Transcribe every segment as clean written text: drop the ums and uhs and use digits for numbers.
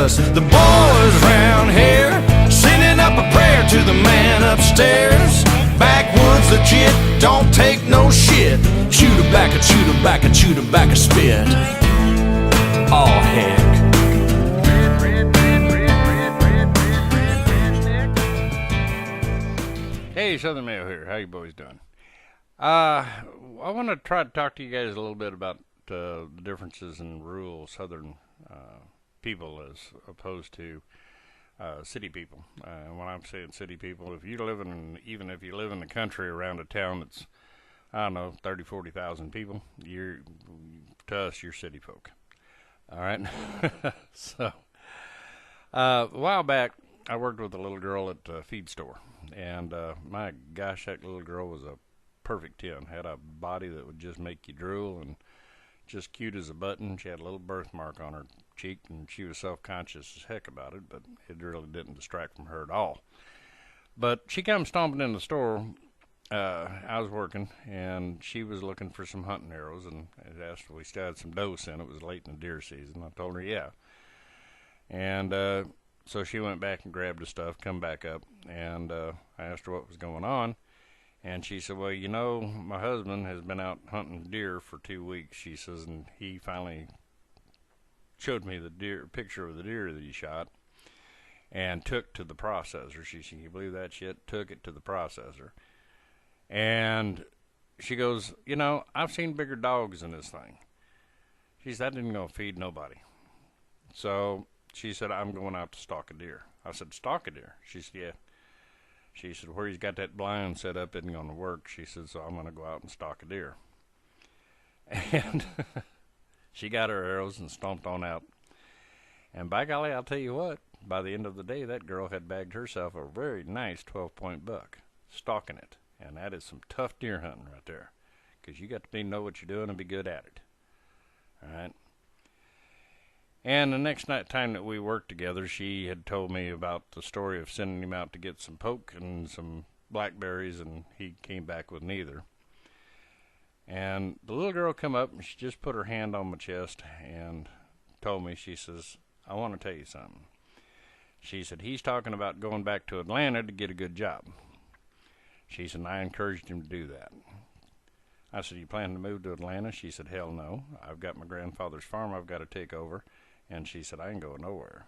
us. The boys round here sending up a prayer to the man upstairs. Backwoods legit, don't take no shit. Chew tobacco, chew tobacco, chew tobacco spit. Oh heck. Hey, Southern Mayo here. How you boys doing? I want to try to talk to you guys a little bit about the differences in rural Southern people as opposed to city people. When I'm saying city people, if you live even if you live in the country around a town that's, I don't know, 30, 40,000 people, to us, you're city folk. All right? So, a while back, I worked with a little girl at a feed store, and my gosh, that little girl was a perfect 10. Had a body that would just make you drool, and just cute as a button. She had a little birthmark on her cheek, and she was self-conscious as heck about it, but it really didn't distract from her at all. But she came stomping in the store. I was working, and she was looking for some hunting arrows, and I asked if we still had some doe in. It was late in the deer season. I told her, yeah. And so she went back and grabbed the stuff, come back up, and I asked her what was going on. And she said, well, you know, my husband has been out hunting deer for 2 weeks, she says, and he finally showed me the picture of the deer that he shot and took to the processor. She said, can you believe that shit? Took it to the processor. And she goes, you know, I've seen bigger dogs than this thing. She said, that didn't go feed nobody. So she said, I'm going out to stalk a deer. I said, stalk a deer? She said, yeah. She said, where he's got that blind set up isn't going to work. She said, so I'm going to go out and stalk a deer. And she got her arrows and stomped on out. And by golly, I'll tell you what, by the end of the day, that girl had bagged herself a very nice 12-point buck, stalking it. And that is some tough deer hunting right there, because you got to know what you're doing and be good at it. All right? And the next time that we worked together, she had told me about the story of sending him out to get some poke and some blackberries, and he came back with neither. And the little girl come up, and she just put her hand on my chest and told me, she says, I want to tell you something. She said, he's talking about going back to Atlanta to get a good job. She said, and I encouraged him to do that. I said, you plan to move to Atlanta? She said, hell no. I've got my grandfather's farm I've got to take over. And she said, I ain't going nowhere.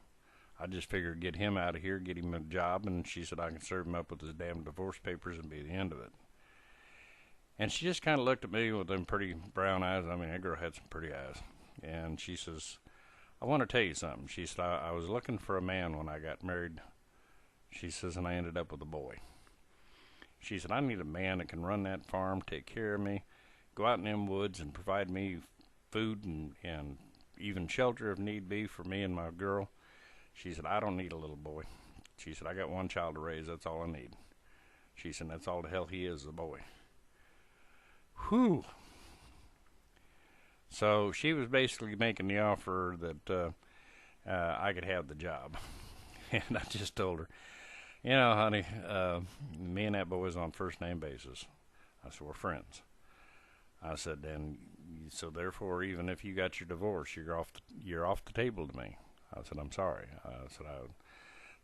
I just figured get him out of here, get him a job, and she said I can serve him up with his damn divorce papers and be the end of it. And she just kind of looked at me with them pretty brown eyes. I mean, that girl had some pretty eyes. And she says, I want to tell you something. She said, I was looking for a man when I got married. She says, and I ended up with a boy. She said, I need a man that can run that farm, take care of me, go out in them woods and provide me food and even shelter if need be for me and my girl. She said, I don't need a little boy. She said, I got one child to raise. That's all I need. She said, that's all the hell he is a boy. Whew. So she was basically making the offer that I could have the job. And I just told her, you know, honey, me and that boy's on first name basis. I said, we're friends. I said, and so therefore, even if you got your divorce, you're off the table to me. I said, I'm sorry. I said,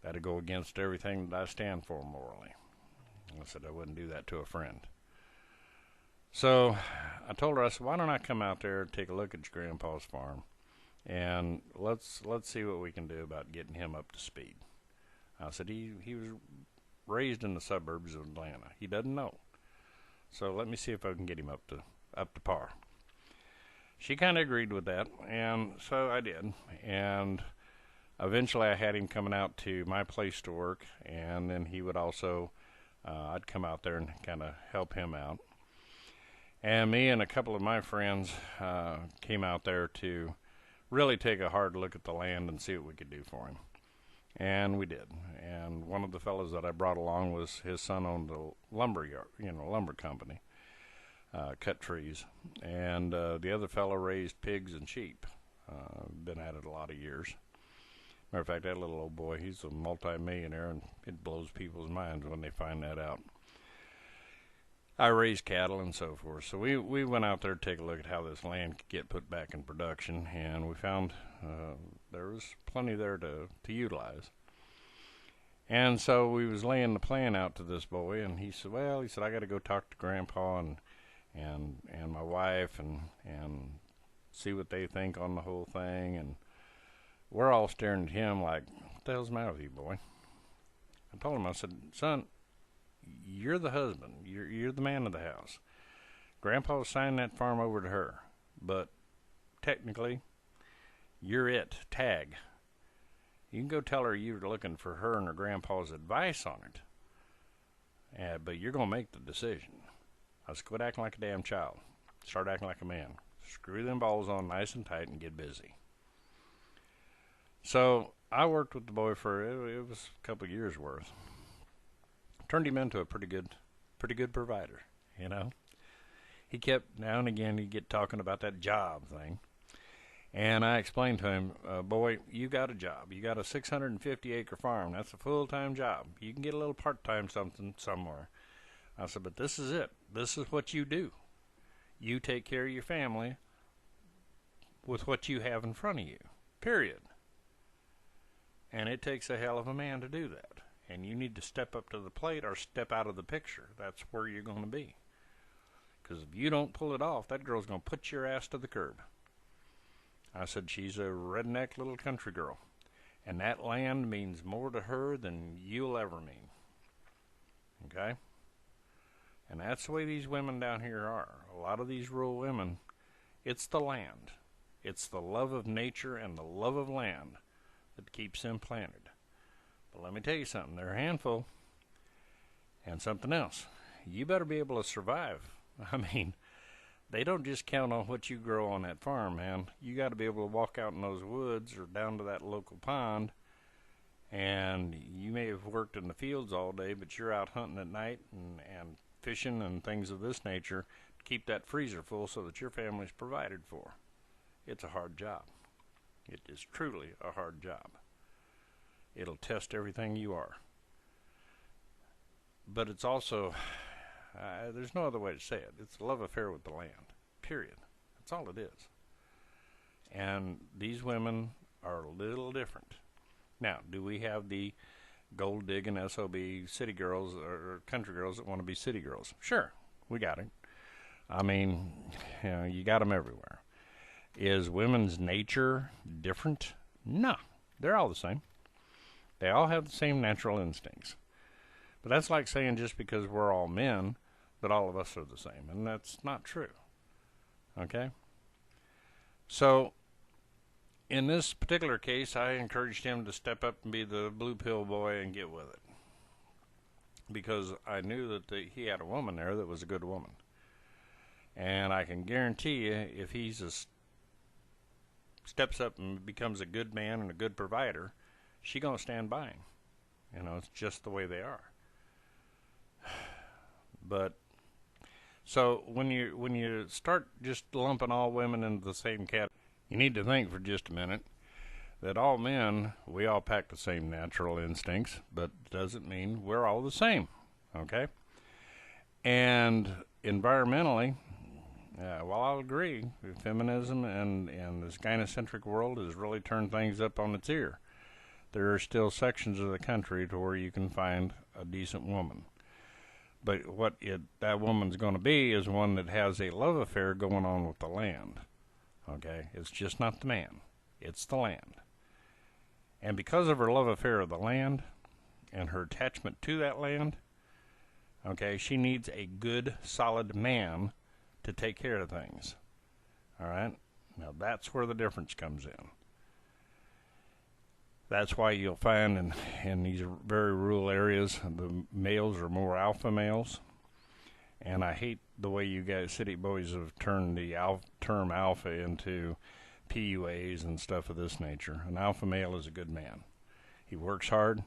that'd go against everything that I stand for morally. I said, I wouldn't do that to a friend. So I told her, I said, why don't I come out there and take a look at your grandpa's farm, and let's see what we can do about getting him up to speed. I said, he was raised in the suburbs of Atlanta. He doesn't know. So let me see if I can get him up to par. She kind of agreed with that, and so I did. And eventually I had him coming out to my place to work, and then he would also, I'd come out there and kind of help him out. And me and a couple of my friends came out there to really take a hard look at the land and see what we could do for him. And we did. And one of the fellows that I brought along was his son owned a lumber yard, lumber company, cut trees. And the other fellow raised pigs and sheep. Been at it a lot of years. Matter of fact, that little old boy, he's a multi-millionaire, and it blows people's minds when they find that out. I raise cattle and so forth. So we went out there to take a look at how this land could get put back in production, and we found there was plenty there to utilize. And so we was laying the plan out to this boy, and he said, I got to go talk to Grandpa and my wife and see what they think on the whole thing. And we're all staring at him like, what the hell's the matter with you, boy? I told him, I said, son, you're the husband. You're the man of the house. Grandpa signed that farm over to her, but technically, you're it. Tag. You can go tell her you're looking for her and her grandpa's advice on it, but you're going to make the decision. I said, quit acting like a damn child. Start acting like a man. Screw them balls on nice and tight and get busy. So I worked with the boy for, it was a couple of years worth. Turned him into a pretty good provider, you know. He kept, now and again, he'd get talking about that job thing. And I explained to him, boy, you got a job. You got a 650-acre farm. That's a full-time job. You can get a little part-time something somewhere. I said, but this is it. This is what you do. You take care of your family with what you have in front of you, period. And it takes a hell of a man to do that. And you need to step up to the plate or step out of the picture. That's where you're going to be. Because if you don't pull it off, that girl's going to put your ass to the curb. I said, she's a redneck little country girl. And that land means more to her than you'll ever mean. Okay? And that's the way these women down here are. A lot of these rural women, it's the land. It's the love of nature and the love of land that keeps them planted. But let me tell you something. They're a handful. And something else. You better be able to survive. I mean, they don't just count on what you grow on that farm, man. You got to be able to walk out in those woods or down to that local pond, and you may have worked in the fields all day, but you're out hunting at night and fishing and things of this nature to keep that freezer full so that your family's provided for. It's a hard job. It is truly a hard job. It'll test everything you are. But it's also, there's no other way to say it. It's a love affair with the land, period. That's all it is. And these women are a little different. Now, do we have the gold-digging SOB city girls or country girls that want to be city girls? Sure, we got it. I mean, you got them everywhere. Is women's nature different? No, they're all the same. They all have the same natural instincts. But that's like saying just because we're all men that all of us are the same, and that's not true. Okay? So, in this particular case, I encouraged him to step up and be the blue pill boy and get with it. Because I knew that he had a woman there that was a good woman. And I can guarantee you, if he's steps up and becomes a good man and a good provider, she's going to stand by him. You know, it's just the way they are. But so when you start just lumping all women into the same category, you need to think for just a minute that all men, we all pack the same natural instincts, but doesn't mean we're all the same. Okay? And environmentally, well, I'll agree, feminism and this gynocentric world has really turned things up on its ear. There are still sections of the country to where you can find a decent woman. But what that woman's going to be is one that has a love affair going on with the land. Okay? It's just not the man. It's the land. And because of her love affair of the land and her attachment to that land, okay, she needs a good, solid man to take care of things. All right? Now, that's where the difference comes in. That's why you'll find in these very rural areas, the males are more alpha males. And I hate the way you guys, city boys, have turned the term alpha into PUAs and stuff of this nature. An alpha male is a good man. He works hard.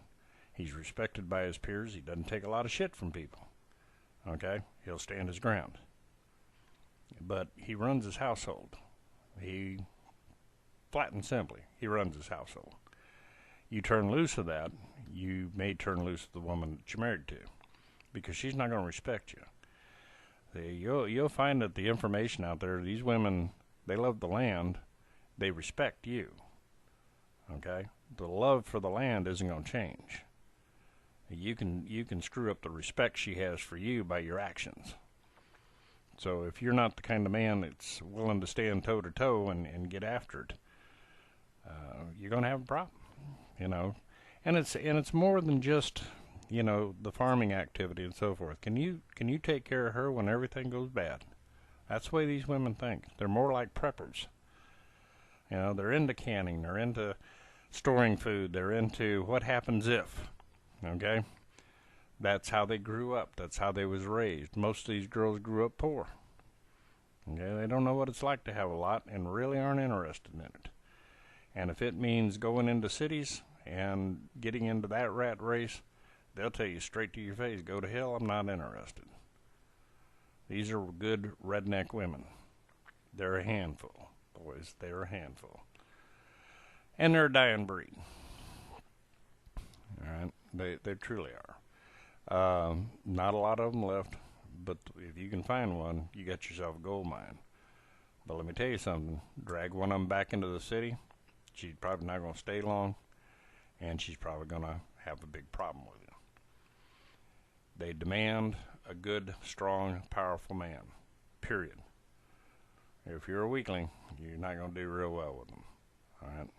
He's respected by his peers. He doesn't take a lot of shit from people. Okay? He'll stand his ground. But he runs his household. Flat and simply, he runs his household. You turn loose of that, you may turn loose of the woman that you're married to, because she's not going to respect you. You'll find that the information out there, these women, they love the land, they respect you. Okay? The love for the land isn't going to change. You can screw up the respect she has for you by your actions. So if you're not the kind of man that's willing to stand toe to toe and get after it, you're going to have a problem, you know. And it's more than just, you know, the farming activity and so forth. Can you take care of her when everything goes bad? That's the way these women think. They're more like preppers. You know, they're into canning, they're into storing food, they're into what happens if. Okay? That's how they grew up. That's how they was raised. Most of these girls grew up poor. Okay? They don't know what it's like to have a lot and really aren't interested in it. And if it means going into cities and getting into that rat race, they'll tell you straight to your face, go to hell, I'm not interested. These are good redneck women. They're a handful, boys. They're a handful. And they're a dying breed. All right? They truly are. Not a lot of them left, but if you can find one, you got yourself a gold mine. But let me tell you something. Drag one of them back into the city, she's probably not going to stay long, and she's probably going to have a big problem with you. They demand a good, strong, powerful man, period. If you're a weakling, you're not going to do real well with them. All right?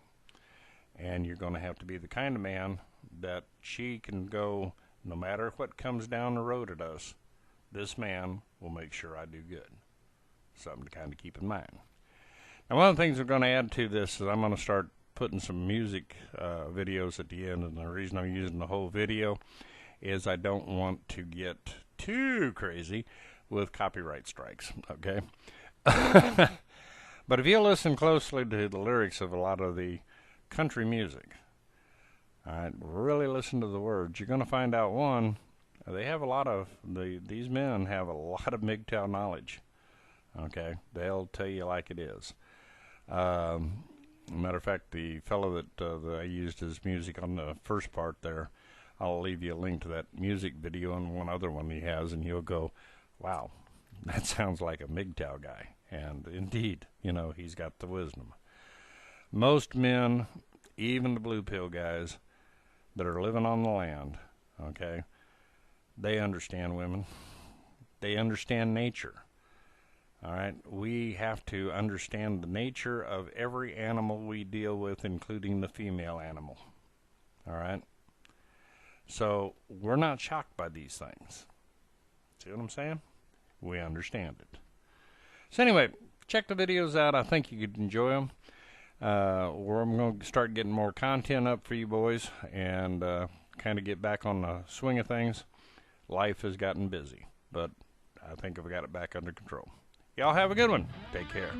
And you're going to have to be the kind of man that she can go, no matter what comes down the road at us, this man will make sure I do good. Something to kind of keep in mind. Now, one of the things we're going to add to this is I'm going to start putting some music videos at the end, and the reason I'm using the whole video is I don't want to get too crazy with copyright strikes, okay? But if you listen closely to the lyrics of a lot of the country music, all right, really listen to the words, you're going to find out, one, they have a lot of, these men have a lot of MGTOW knowledge, okay? They'll tell you like it is. Matter of fact, the fellow that I used his music on the first part there, I'll leave you a link to that music video and one other one he has, and you'll go, wow, that sounds like a MGTOW guy. And indeed, you know, he's got the wisdom. Most men, even the blue pill guys that are living on the land, okay, they understand women. They understand nature. All right, we have to understand the nature of every animal we deal with, including the female animal. All right? So we're not shocked by these things. See what I'm saying? We understand it. So anyway, check the videos out. I think you could enjoy them. I'm going to start getting more content up for you boys and kind of get back on the swing of things. Life has gotten busy, but I think I've got it back under control. Y'all have a good one. Take care.